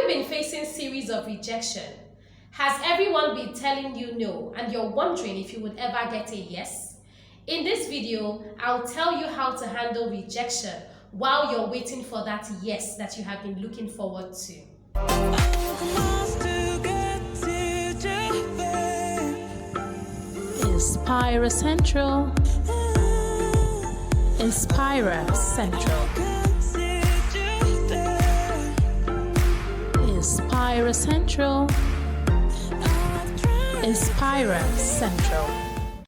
been facing series of rejection? Has everyone been telling you no and you're wondering if you would ever get a yes? In this video, I'll tell you how to handle rejection while you're waiting for that yes that you have been looking forward to. Inspira Central. Inspira Central. Inspira Central. Inspira Central.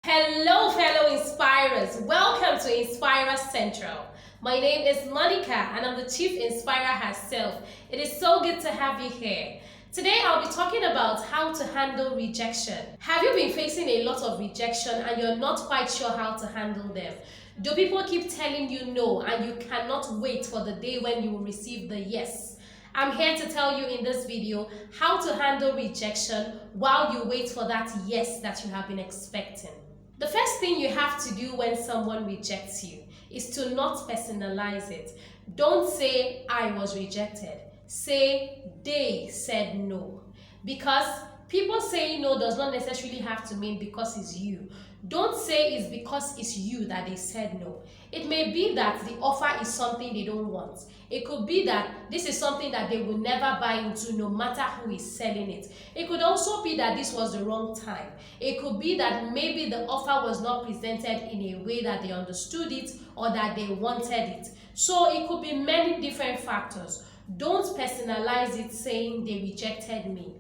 Hello fellow Inspirers, welcome to Inspira Central. My name is Monica and I'm the Chief Inspirer herself. It is so good to have you here. Today I'll be talking about how to handle rejection. Have you been facing a lot of rejection and you're not quite sure how to handle them? Do people keep telling you no and you cannot wait for the day when you will receive the yes? I'm here to tell you in this video how to handle rejection while you wait for that yes that you have been expecting. The first thing you have to do when someone rejects you is to not personalize it. Don't say, I was rejected. Say, they said no. Because people saying no does not necessarily have to mean because it's you. Don't say it's because it's you that they said no. It may be that the offer is something they don't want. It could be that this is something that they will never buy into no matter who is selling it. It could also be that this was the wrong time. It could be that maybe the offer was not presented in a way that they understood it or that they wanted it. So it could be many different factors. Don't personalize it saying they rejected me.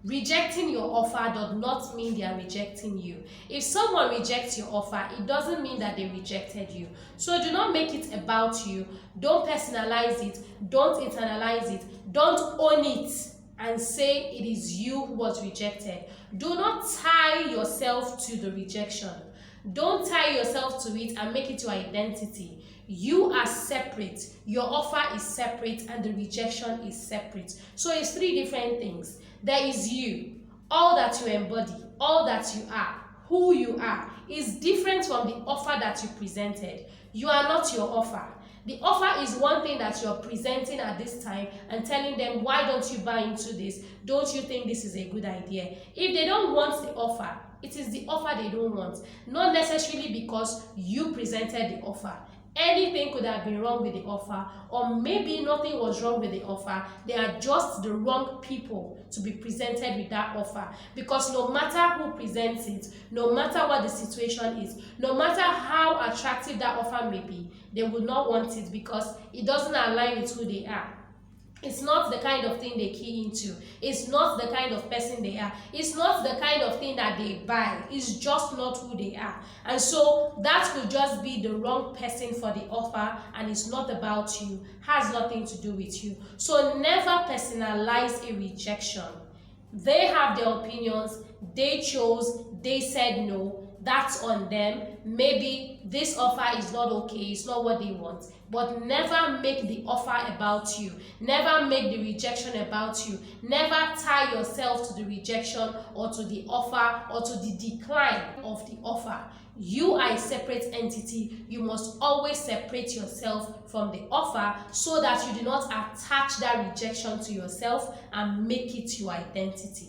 Rejecting your offer does not mean they are rejecting you. If someone rejects your offer, it doesn't mean that they rejected you. So do not make it about you. Don't personalize it. Don't internalize it. Don't own it and say it is you who was rejected. Do not tie yourself to the rejection. Don't tie yourself to it and make it your identity. You are separate. Your offer is separate and the rejection is separate. So it's three different things. There is you, all that you embody, all that you are, who you are, is different from the offer that you presented. You are not your offer. The offer is one thing that you're presenting at this time and telling them, why don't you buy into this? Don't you think this is a good idea? If they don't want the offer, it is the offer they don't want, not necessarily because you presented the offer. Anything could have been wrong with the offer, or maybe nothing was wrong with the offer. They are just the wrong people to be presented with that offer. Because no matter who presents it, no matter what the situation is, no matter how attractive that offer may be, they will not want it because it doesn't align with who they are. It's not the kind of thing they key into. It's not the kind of person they are. It's not the kind of thing that they buy. It's just not who they are. And so that could just be the wrong person for the offer and it's not about you. Has nothing to do with you. So never personalize a rejection. They have their opinions. They chose. They said no. That's on them. Maybe this offer is not okay, it's not what they want. But never make the offer about you. Never make the rejection about you. Never tie yourself to the rejection or to the offer or to the decline of the offer. You are a separate entity. You must always separate yourself from the offer so that you do not attach that rejection to yourself and make it your identity.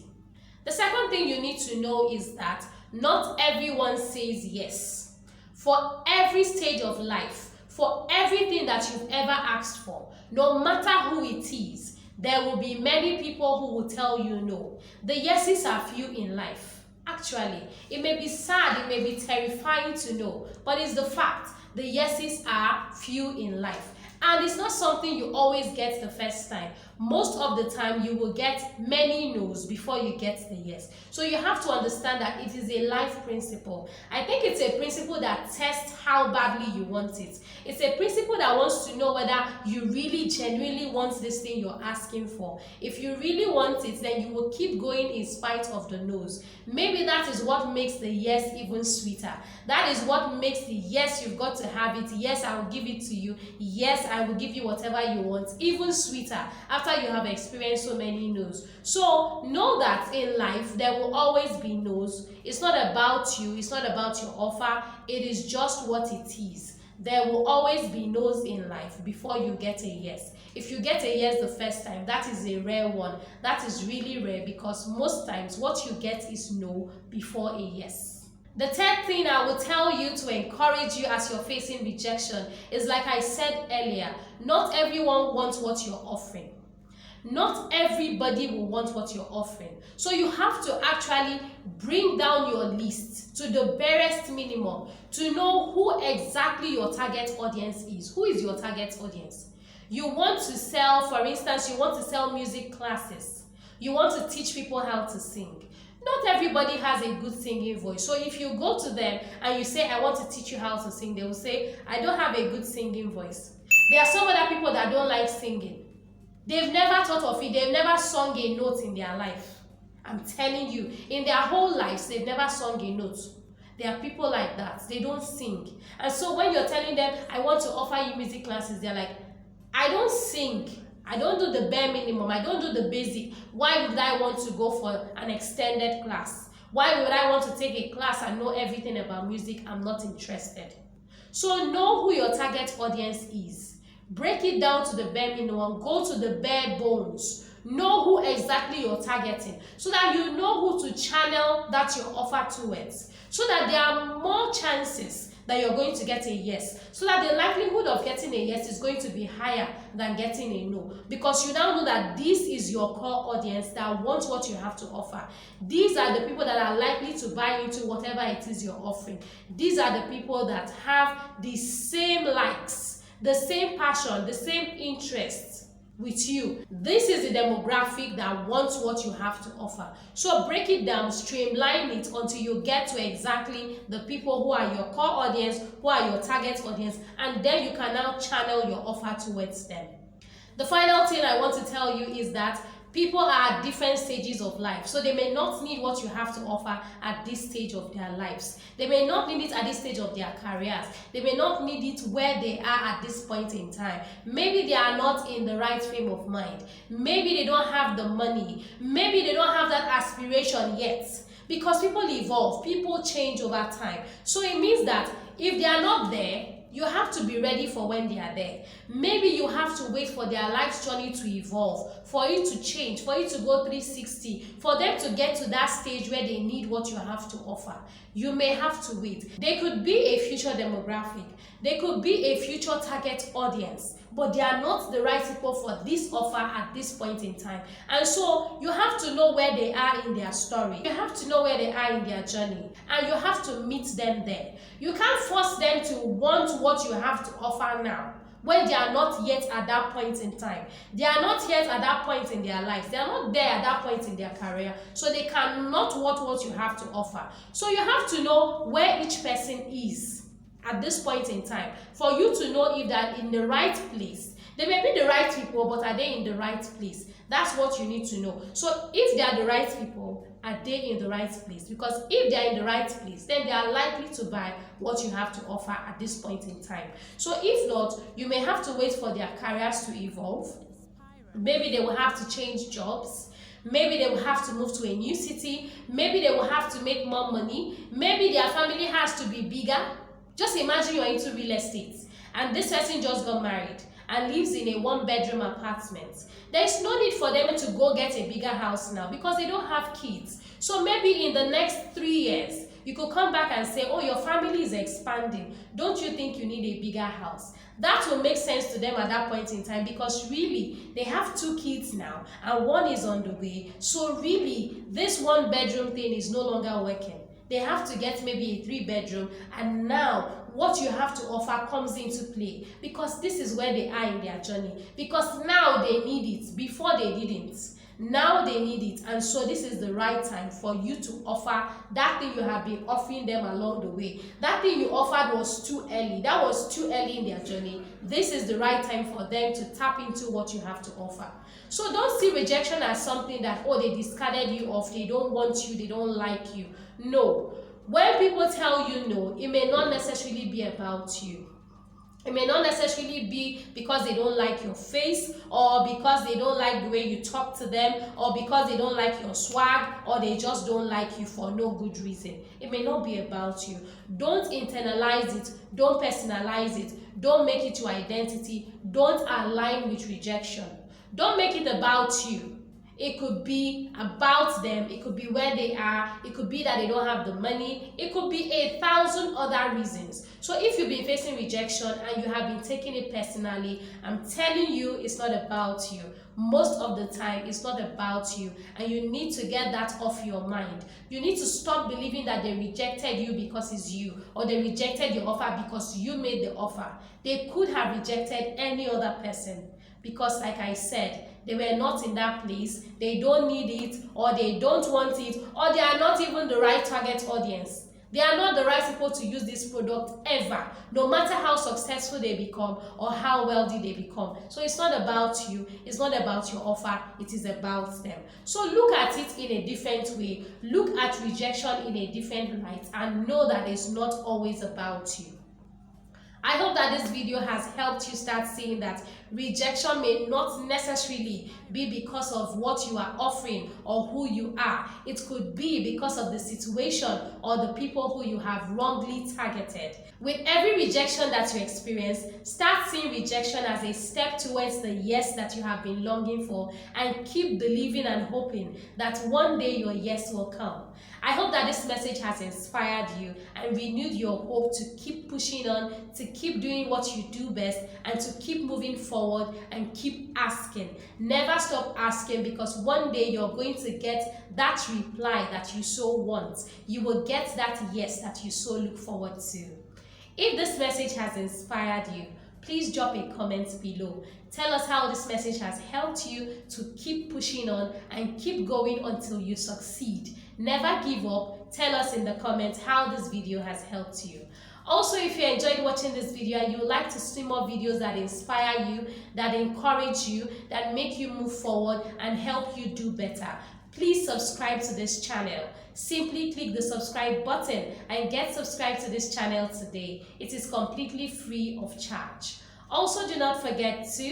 The second thing you need to know is that not everyone says yes. For every stage of life, for everything that you've ever asked for, no matter who it is, there will be many people who will tell you no. The yeses are few in life. Actually, it may be sad, it may be terrifying to know, but it's the fact. The yeses are few in life. And it's not something you always get the first time. Most of the time, you will get many no's before you get the yes. So you have to understand that it is a life principle. I think it's a principle that tests how badly you want it. It's a principle that wants to know whether you really genuinely want this thing you're asking for. If you really want it, then you will keep going in spite of the no's. Maybe that is what makes the yes even sweeter. That is what makes the yes, you've got to have it. Yes, I will give it to you. Yes, I will give you whatever you want. Even sweeter after you have experienced so many no's. So know that in life there will always be no's. It's not about you. It's not about your offer. It is just what it is. There will always be no's in life before you get a yes. If you get a yes the first time, that is a rare one. That is really rare, because most times what you get is no before a yes. The third thing I will tell you to encourage you as you're facing rejection is, like I said earlier, not everyone wants what you're offering. Not everybody will want what you're offering. So you have to actually bring down your list to the barest minimum to know who exactly your target audience is. Who is your target audience? You want to sell, for instance, you want to sell music classes. You want to teach people how to sing. Not everybody has a good singing voice. So if you go to them and you say, I want to teach you how to sing, they will say, I don't have a good singing voice. There are some other people that don't like singing. They've never thought of it. They've never sung a note in their life. I'm telling you, in their whole lives, they've never sung a note. There are people like that. They don't sing. And so when you're telling them, I want to offer you music classes, they're like, I don't sing. I don't do the bare minimum. I don't do the basic. Why would I want to go for an extended class? Why would I want to take a class and know everything about music? I'm not interested. So know who your target audience is. Break it down to the bare minimum. Go to the bare bones. Know who exactly you're targeting, so that you know who to channel that your offer towards, so that there are more chances that you're going to get a yes, so that the likelihood of getting a yes is going to be higher than getting a no, because you now know that this is your core audience that wants what you have to offer. These are the people that are likely to buy into whatever it is you're offering. These are the people that have the same likes, the same passion, the same interests with you. This is the demographic that wants what you have to offer. So break it down, streamline it until you get to exactly the people who are your core audience, who are your target audience, and then you can now channel your offer towards them. The final thing I want to tell you is that people are at different stages of life, so they may not need what you have to offer at this stage of their lives. They may not need it at this stage of their careers. They may not need it where they are at this point in time. Maybe they are not in the right frame of mind. Maybe they don't have the money. Maybe they don't have that aspiration yet. Because people evolve, people change over time. So it means that if they are not there, you have to be ready for when they are there. Maybe you have to wait for their life's journey to evolve, for it to change, for it to go 360, for them to get to that stage where they need what you have to offer. You may have to wait. They could be a future demographic. They could be a future target audience, but they are not the right people for this offer at this point in time. And so you have to know where they are in their story. You have to know where they are in their journey, and you have to meet them there. You can't force them to want what you have to offer now when they are not yet at that point in time. They are not yet at that point in their life. They are not there at that point in their career, so they cannot want what you have to offer. So you have to know where each person is at this point in time for you to know if they're in the right place. They may be the right people, but are they in the right place? That's what you need to know. So if they are the right people, are they in the right place? Because if they are in the right place, then they are likely to buy what you have to offer at this point in time. So if not, you may have to wait for their careers to evolve. Maybe they will have to change jobs. Maybe they will have to move to a new city. Maybe they will have to make more money. Maybe their family has to be bigger. Just imagine you're into real estate and this person just got married and lives in a one-bedroom apartment. There is no need for them to go get a bigger house now because they don't have kids. So maybe in the next 3 years, you could come back and say, oh, your family is expanding. Don't you think you need a bigger house? That will make sense to them at that point in time, because really, they have 2 kids now and one is on the way. So really, this one-bedroom thing is no longer working. They have to get maybe a 3-bedroom, and now what you have to offer comes into play, because this is where they are in their journey. Because now they need it. Before they didn't. Now they need it, and so this is the right time for you to offer that thing you have been offering them along the way. That thing you offered was too early. That was too early in their journey. This is the right time for them to tap into what you have to offer. So don't see rejection as something that, oh, they discarded you off, they don't want you, they don't like you. No. When people tell you no, it may not necessarily be about you. It may not necessarily be because they don't like your face, or because they don't like the way you talk to them, or because they don't like your swag, or they just don't like you for no good reason. It may not be about you. Don't internalize it. Don't personalize it. Don't make it your identity. Don't align with rejection. Don't make it about you. It could be about them. It could be where they are. It could be that they don't have the money. It could be 1,000 other reasons. So if you've been facing rejection and you have been taking it personally, I'm telling you, it's not about you. Most of the time, it's not about you, and you need to get that off your mind. You need to stop believing that they rejected you because it's you, or they rejected your offer because you made the offer. They could have rejected any other person, because like I said, they were not in that place, they don't need it, or they don't want it, or they are not even the right target audience. They are not the right people to use this product ever, no matter how successful they become or how wealthy they become. So it's not about you, it's not about your offer, it is about them. So look at it in a different way, look at rejection in a different light, and know that it's not always about you. I hope that this video has helped you start seeing that rejection may not necessarily be because of what you are offering or who you are. It could be because of the situation or the people who you have wrongly targeted. With every rejection that you experience, start seeing rejection as a step towards the yes that you have been longing for, and keep believing and hoping that one day your yes will come. I hope that this message has inspired you and renewed your hope to keep pushing on, to keep doing what you do best, and to keep moving forward and keep asking. Never stop asking, because one day you're going to get that reply that you so want. You will get that yes that you so look forward to. If this message has inspired you, please drop a comment below. Tell us how this message has helped you to keep pushing on and keep going until you succeed. Never give up. Tell us in the comments how this video has helped you. Also, if you enjoyed watching this video and you would like to see more videos that inspire you, that encourage you, that make you move forward and help you do better, please subscribe to this channel. Simply click the subscribe button and get subscribed to this channel today. It is completely free of charge. Also, do not forget to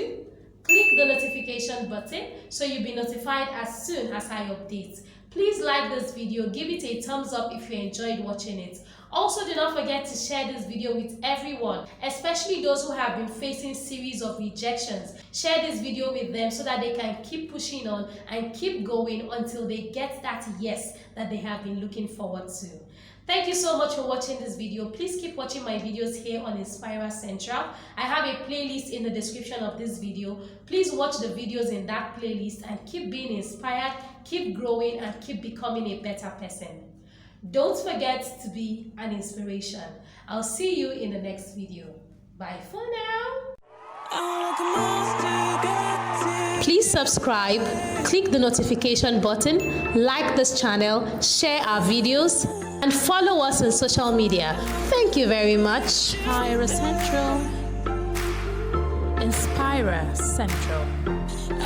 click the notification button so you'll be notified as soon as I update. Please like this video, give it a thumbs up if you enjoyed watching it. Also, do not forget to share this video with everyone, especially those who have been facing series of rejections. Share this video with them so that they can keep pushing on and keep going until they get that yes that they have been looking forward to. Thank you so much for watching this video. Please keep watching my videos here on Inspira Central. I have a playlist in the description of this video. Please watch the videos in that playlist and keep being inspired, keep growing, and keep becoming a better person. Don't forget to be an inspiration. I'll see you in the next video. Bye for now. Please subscribe, click the notification button, like this channel, share our videos, and follow us on social media. Thank you very much. Inspira Central. Inspira Central.